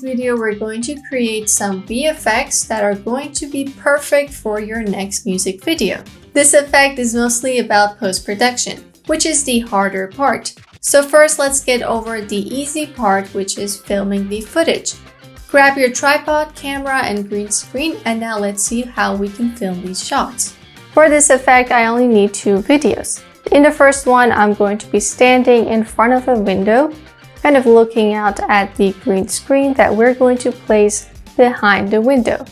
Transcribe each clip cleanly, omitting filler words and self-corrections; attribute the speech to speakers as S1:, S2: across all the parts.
S1: today's video, we're going to create some VFX that are going to be perfect for your next music video. This effect is mostly about post-production, which is the harder part. So first, let's get over the easy part, which is filming the footage. Grab your tripod, camera, and green screen, and now let's see how we can film these shots. For this effect, I only need 2 videos. In the first one, I'm going to be standing in front of a window, kind of looking out at the green screen that we're going to place behind the window.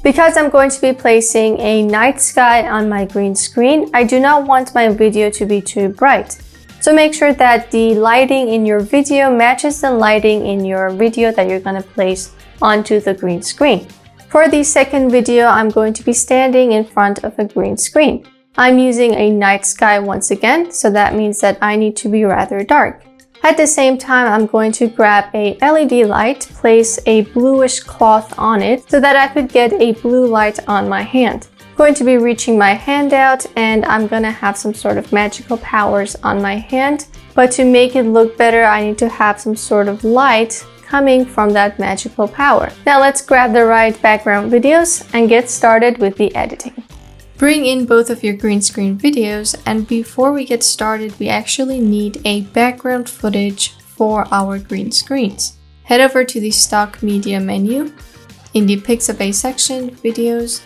S1: Because I'm going to be placing a night sky on my green screen, I do not want my video to be too bright. So make sure that the lighting in your video matches the lighting in your video that you're going to place onto the green screen. For the second video, I'm going to be standing in front of a green screen. I'm using a night sky once again, so that means that I need to be rather dark. At the same time, I'm going to grab a LED light, place a bluish cloth on it so that I could get a blue light on my hand. I'm going to be reaching my hand out and I'm going to have some sort of magical powers on my hand. But to make it look better, I need to have some sort of light coming from that magical power. Now let's grab the right background videos and get started with the editing. Bring in both of your green screen videos, and before we get started, we actually need a background footage for our green screens. Head over to the stock media menu. In the Pixabay section, videos,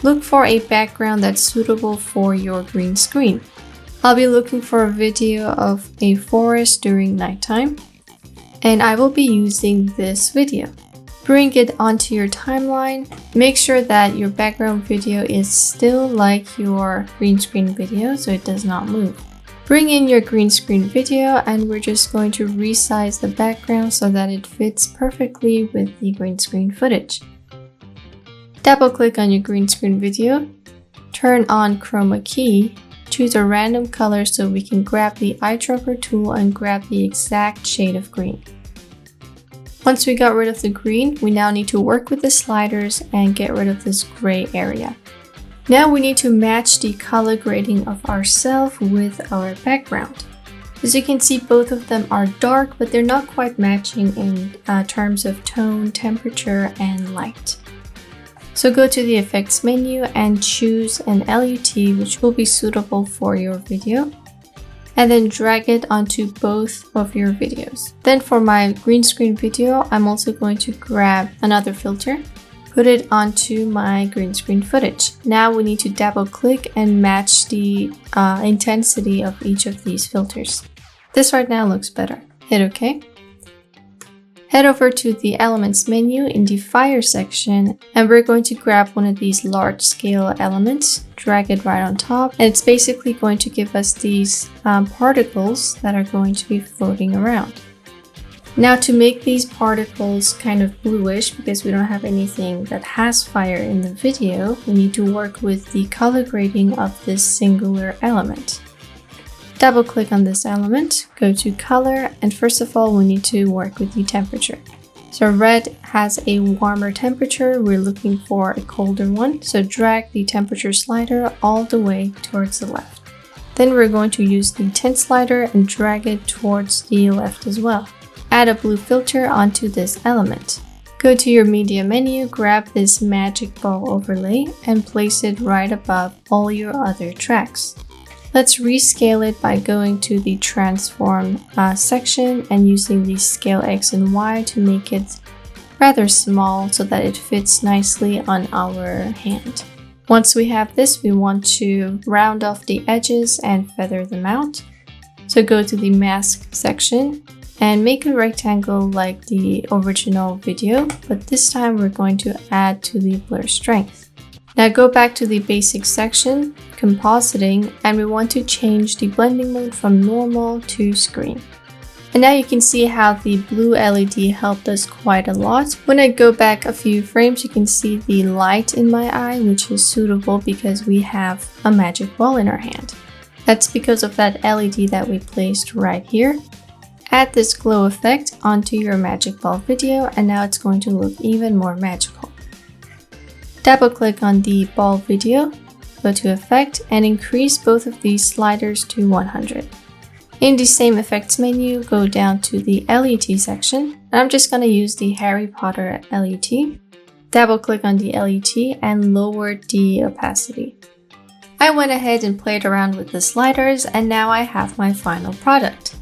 S1: look for a background that's suitable for your green screen. I'll be looking for a video of a forest during nighttime, and I will be using this video. Bring it onto your timeline. Make sure that your background video is still like your green screen video so it does not move. Bring in your green screen video and we're just going to resize the background so that it fits perfectly with the green screen footage. Double click on your green screen video, turn on chroma key, choose a random color so we can grab the eyedropper tool and grab the exact shade of green. Once we got rid of the green, we now need to work with the sliders and get rid of this gray area. Now we need to match the color grading of ourselves with our background. As you can see, both of them are dark, but they're not quite matching in terms of tone, temperature, and light. So go to the effects menu and choose an LUT which will be suitable for your video, and then drag it onto both of your videos. Then for my green screen video, I'm also going to grab another filter, put it onto my green screen footage. Now we need to double click and match the intensity of each of these filters. This right now looks better. Hit OK. Head over to the Elements menu in the Fire section, and we're going to grab one of these large scale elements, drag it right on top, and it's basically going to give us these particles that are going to be floating around. Now to make these particles kind of bluish, because we don't have anything that has fire in the video, we need to work with the color grading of this singular element. Double click on this element, go to color, and first of all we need to work with the temperature. So red has a warmer temperature, we're looking for a colder one, so drag the temperature slider all the way towards the left. Then we're going to use the tint slider and drag it towards the left as well. Add a blue filter onto this element. Go to your media menu, grab this magic ball overlay and place it right above all your other tracks. Let's rescale it by going to the transform section and using the scale X and Y to make it rather small so that it fits nicely on our hand. Once we have this, we want to round off the edges and feather them out. So go to the mask section and make a rectangle like the original video, but this time we're going to add to the blur strength. Now go back to the basic section, compositing, and we want to change the blending mode from normal to screen. And now you can see how the blue LED helped us quite a lot. When I go back a few frames, you can see the light in my eye, which is suitable because we have a magic ball in our hand. That's because of that LED that we placed right here. Add this glow effect onto your magic ball video, and now it's going to look even more magical. Double click on the ball video, go to effect and increase both of these sliders to 100. In the same effects menu, go down to the LUT section. I'm just going to use the Harry Potter LUT. Double click on the LUT and lower the opacity. I went ahead and played around with the sliders and now I have my final product.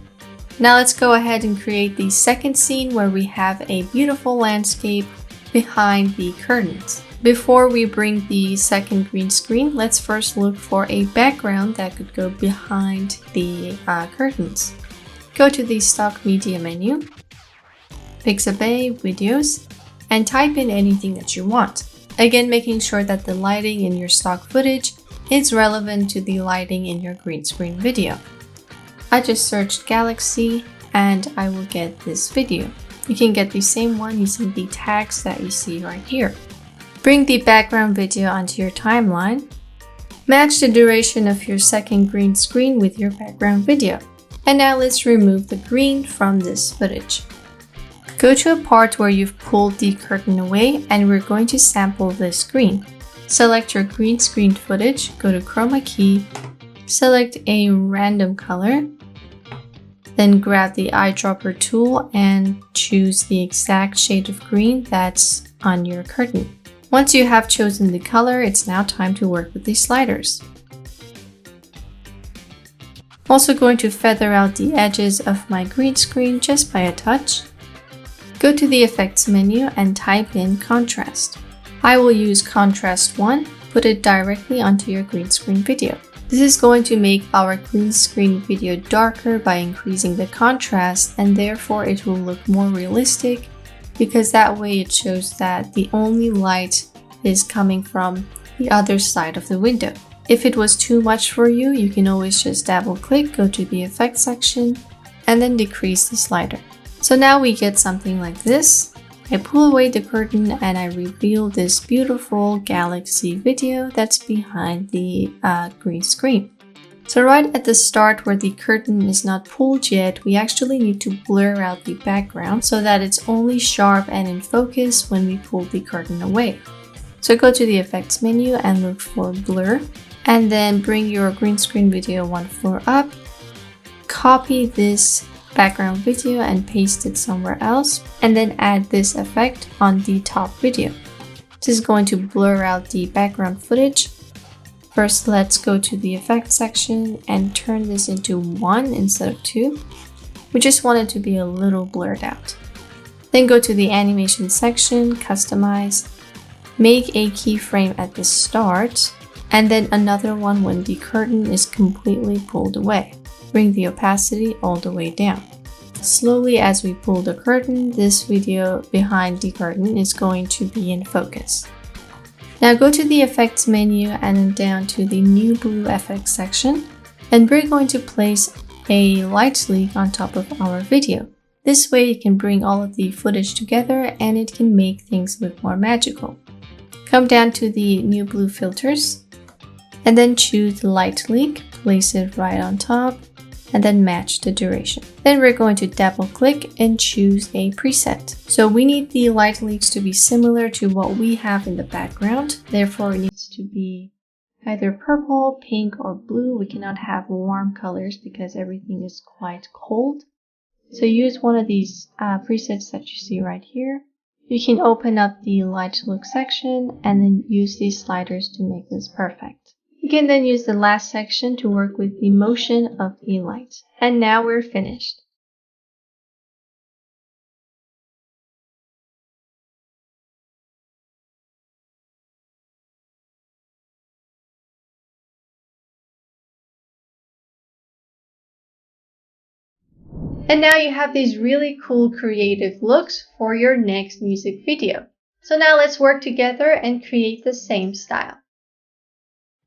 S1: Now let's go ahead and create the second scene where we have a beautiful landscape behind the curtains. Before we bring the second green screen, let's first look for a background that could go behind the curtains. Go to the stock media menu, Pixabay videos, and type in anything that you want. Again, making sure that the lighting in your stock footage is relevant to the lighting in your green screen video. I just searched Galaxy and I will get this video. You can get the same one using the tags that you see right here. Bring the background video onto your timeline. Match the duration of your second green screen with your background video. And now let's remove the green from this footage. Go to a part where you've pulled the curtain away and we're going to sample this green. Select your green screen footage, go to Chroma Key, select a random color, then grab the eyedropper tool and choose the exact shade of green that's on your curtain. Once you have chosen the color, it's now time to work with the sliders. Also going to feather out the edges of my green screen just by a touch. Go to the effects menu and type in contrast. I will use contrast 1, put it directly onto your green screen video. This is going to make our green screen video darker by increasing the contrast and therefore it will look more realistic because that way it shows that the only light is coming from the other side of the window. If it was too much for you, you can always just double click, go to the effects section, and then decrease the slider. So now we get something like this. I pull away the curtain and I reveal this beautiful Galaxy video that's behind the green screen. So right at the start where the curtain is not pulled yet, we actually need to blur out the background so that it's only sharp and in focus when we pull the curtain away. So go to the effects menu and look for blur and then bring your green screen video one floor up. Copy this background video and paste it somewhere else and then add this effect on the top video. This is going to blur out the background footage. First, let's go to the effects section and turn this into 1 instead of 2. We just want it to be a little blurred out. Then go to the animation section, customize, make a keyframe at the start, and then another one when the curtain is completely pulled away. Bring the opacity all the way down. Slowly as we pull the curtain, this video behind the curtain is going to be in focus. Now go to the effects menu and then down to the new blue FX section, and we're going to place a light leak on top of our video. This way it can bring all of the footage together and it can make things look more magical. Come down to the new blue filters and then choose the light leak, place it right on top, and then match the duration. Then we're going to double click and choose a preset. So we need the light leaks to be similar to what we have in the background. Therefore, it needs to be either purple, pink, or blue. We cannot have warm colors because everything is quite cold. So use one of these presets that you see right here. You can open up the light look section and then use these sliders to make this perfect. You can then use the last section to work with the motion of the light. And now we're finished. And now you have these really cool creative looks for your next music video. So now let's work together and create the same style.